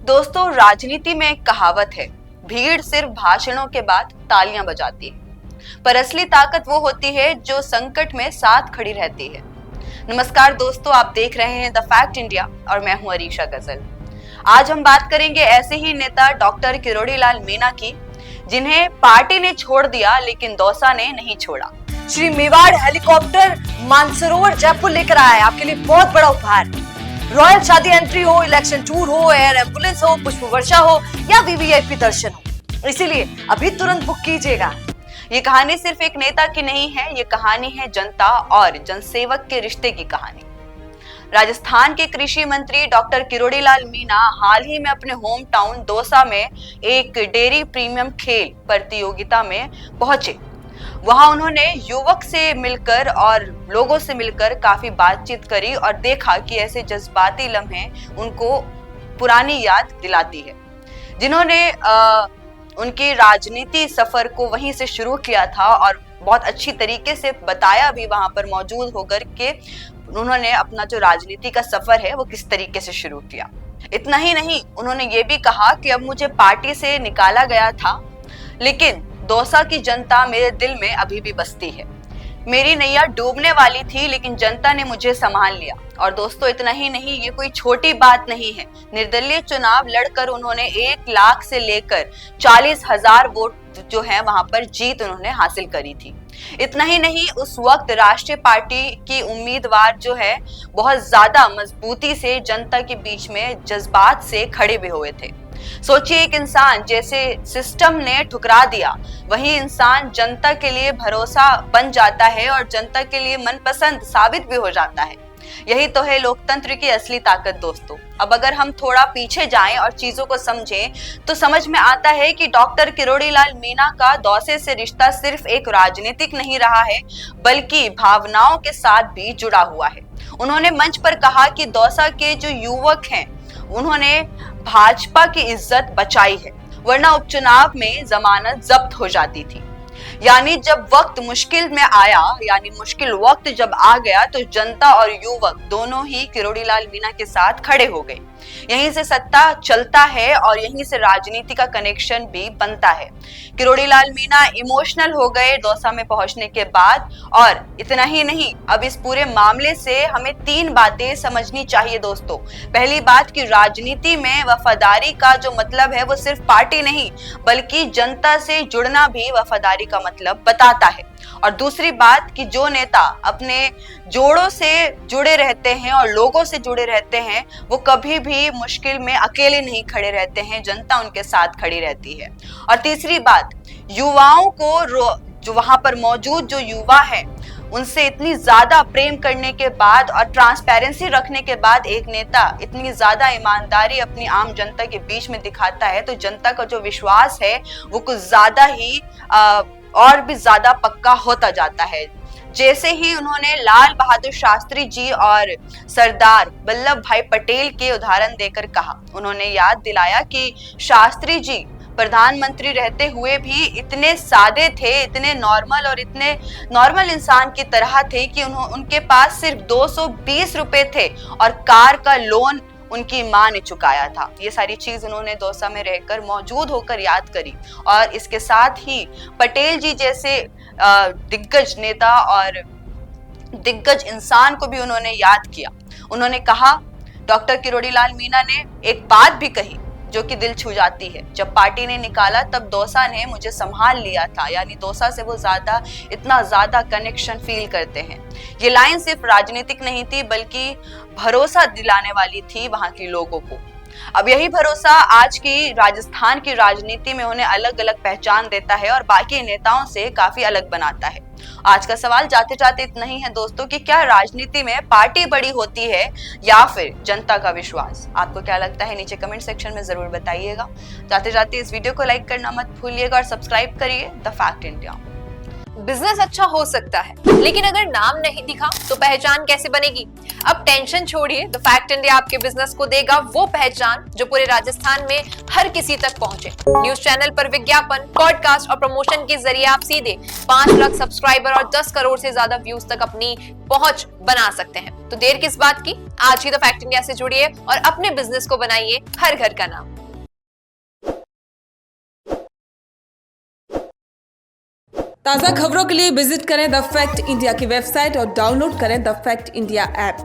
दोस्तों, राजनीति में एक कहावत है, भीड़ सिर्फ भाषणों के बाद तालियां बजाती है, पर असली ताकत वो होती है जो संकट में साथ खड़ी रहती है। नमस्कार दोस्तों, आप देख रहे हैं द फैक्ट इंडिया और मैं हूं अरीशा गजल। आज हम बात करेंगे ऐसे ही नेता डॉक्टर किरोड़ी लाल मीणा की, जिन्हें पार्टी ने छोड़ दिया लेकिन दौसा ने नहीं छोड़ा। श्री मेवाड़ हेलीकॉप्टर मानसरोवर जयपुर लेकर आया है आपके लिए बहुत बड़ा उपहार। रॉयल शादी एंट्री हो, इलेक्शन टूर हो, एयर एम्बुलेंस हो, पुष्प वर्षा हो या वीवीआईपी दर्शन हो, इसीलिए अभी तुरंत बुक कीजिएगा। ये कहानी सिर्फ एक नेता की नहीं है, ये कहानी है जनता और जनसेवक के रिश्ते की कहानी। राजस्थान के कृषि मंत्री डॉक्टर किरोड़ी लाल मीणा हाल ही में अपने होम टाउन दौसा में एक डेयरी प्रीमियम खेल प्रतियोगिता में पहुंचे। वहां उन्होंने युवक से मिलकर और लोगों से मिलकर काफी बातचीत करी और देखा कि ऐसे जज्बाती लम्हे उनको पुरानी याद दिलाती है, जिन्होंने उनकी राजनीति सफर को वहीं से शुरू किया था और बहुत अच्छी तरीके से बताया भी वहां पर मौजूद होकर के उन्होंने अपना जो राजनीति का सफर है वो किस तरीके से शुरू किया। इतना ही नहीं, उन्होंने ये भी कहा कि अब मुझे पार्टी से निकाला गया था, लेकिन दौसा की जनता मेरे दिल में अभी भी बसती है। मेरी नैया डूबने वाली थी लेकिन जनता ने मुझे संभाल लिया। और दोस्तों, इतना ही नहीं, ये कोई छोटी बात नहीं है। निर्दलीय चुनाव लड़कर उन्होंने 1 लाख से लेकर 40,000 वोट जो है वहां पर जीत उन्होंने हासिल करी थी। इतना ही नहीं, उस वक्त राष्ट्रीय पार्टी की उम्मीदवार जो है बहुत ज्यादा मजबूती से जनता के बीच में जज्बात से खड़े भी हुए थे। सोचिए, एक इंसान जैसे सिस्टम ने ठुकरा दिया, वही इंसान जनता के लिए भरोसा बन जाता है और जनता के लिए मनपसंद साबित भी हो जाता है। यही तो है लोकतंत्र की असली ताकत दोस्तों। अब अगर हम थोड़ा पीछे जाएं और चीजों को समझें तो समझ में आता है कि डॉक्टर किरोड़ी लाल मीणा का दौसे से रिश्ता सिर्फ एक राजनीतिक नहीं रहा है, बल्कि भावनाओं के साथ भी जुड़ा हुआ है। उन्होंने मंच पर कहा कि दौसा के जो युवक हैं उन्होंने भाजपा की इज्जत बचाई है, वरना उपचुनाव में जमानत जब्त हो जाती थी। यानी जब वक्त मुश्किल में आया, यानी मुश्किल वक्त जब आ गया, तो जनता और युवक दोनों ही किरोड़ी लाल मीणा के साथ खड़े हो गए। यहीं से सत्ता चलता है और यहीं से राजनीति का कनेक्शन भी बनता है। किरोड़ी लाल मीणा इमोशनल हो गए दौसा में पहुंचने के बाद। और इतना ही नहीं, अब इस पूरे मामले से हमें 3 बातें समझनी चाहिए दोस्तों। पहली बात कि राजनीति में वफादारी का जो मतलब है वो सिर्फ पार्टी नहीं, बल्कि जनता से जुड़ना भी वफादारी का मतलब बताता है। और दूसरी बात कि जो नेता अपने जोड़ों से जुड़े रहते हैं और लोगों से जुड़े रहते हैं, वो कभी भी मुश्किल में अकेले नहीं खड़े रहते हैं, जनता उनके साथ खड़ी रहती है। और तीसरी बात, युवाओं को जो वहां पर मौजूद जो युवा है उनसे इतनी ज्यादा प्रेम करने के बाद और ट्रांसपेरेंसी रखने के बाद एक नेता इतनी ज्यादा ईमानदारी अपनी आम जनता के बीच में दिखाता है, तो जनता का जो विश्वास है वो कुछ ज्यादा ही और भी ज्यादा पक्का होता जाता है। जैसे ही उन्होंने लाल बहादुर शास्त्री जी और सरदार वल्लभ भाई पटेल के उदाहरण देकर कहा, उन्होंने याद दिलाया कि शास्त्री जी प्रधानमंत्री रहते हुए भी इतने सादे थे, इतने नॉर्मल और इतने नॉर्मल इंसान की तरह थे कि उनके पास सिर्फ 220 रुपए थे और कार का लोन उनकी मां ने चुकाया था। ये सारी चीज उन्होंने दौसा में रहकर मौजूद होकर याद करी। और इसके साथ ही पटेल जी जैसे दिग्गज नेता और दिग्गज इंसान को भी उन्होंने याद किया। उन्होंने कहा, डॉक्टर किरोड़ी लाल मीणा ने एक बात भी कही जो कि दिल छू जाती है, जब पार्टी ने निकाला तब दौसा ने मुझे संभाल लिया था। यानी दौसा से वो इतना ज्यादा कनेक्शन फील करते हैं। ये लाइन सिर्फ राजनीतिक नहीं थी, बल्कि भरोसा दिलाने वाली थी वहां के लोगों को। अब यही भरोसा आज की राजस्थान की राजनीति में उन्हें अलग अलग पहचान देता है और बाकी नेताओं से काफी अलग बनाता है। आज का सवाल जाते जाते इतना ही है दोस्तों कि क्या राजनीति में पार्टी बड़ी होती है या फिर जनता का विश्वास? आपको क्या लगता है नीचे कमेंट सेक्शन में जरूर बताइएगा। जाते जाते इस वीडियो को लाइक करना मत भूलिएगा और सब्सक्राइब करिए द फैक्ट इंडिया। बिजनेस अच्छा हो सकता है, लेकिन अगर नाम नहीं दिखा तो पहचान कैसे बनेगी? अब टेंशन छोड़िए, द फैक्ट इंडिया आपके बिजनेस को देगा वो पहचान जो पूरे राजस्थान में हर किसी तक पहुंचे। न्यूज चैनल पर विज्ञापन, पॉडकास्ट और प्रमोशन के जरिए आप सीधे 5 लाख सब्सक्राइबर और 10 करोड़ से ज्यादा व्यूज तक अपनी पहुंच बना सकते हैं। तो देर किस बात की, आज ही द फैक्ट इंडिया से जुड़िए और अपने बिजनेस को बनाइए हर घर का नाम। ताज़ा खबरों के लिए विजिट करें द फैक्ट इंडिया की वेबसाइट और डाउनलोड करें द फैक्ट इंडिया ऐप।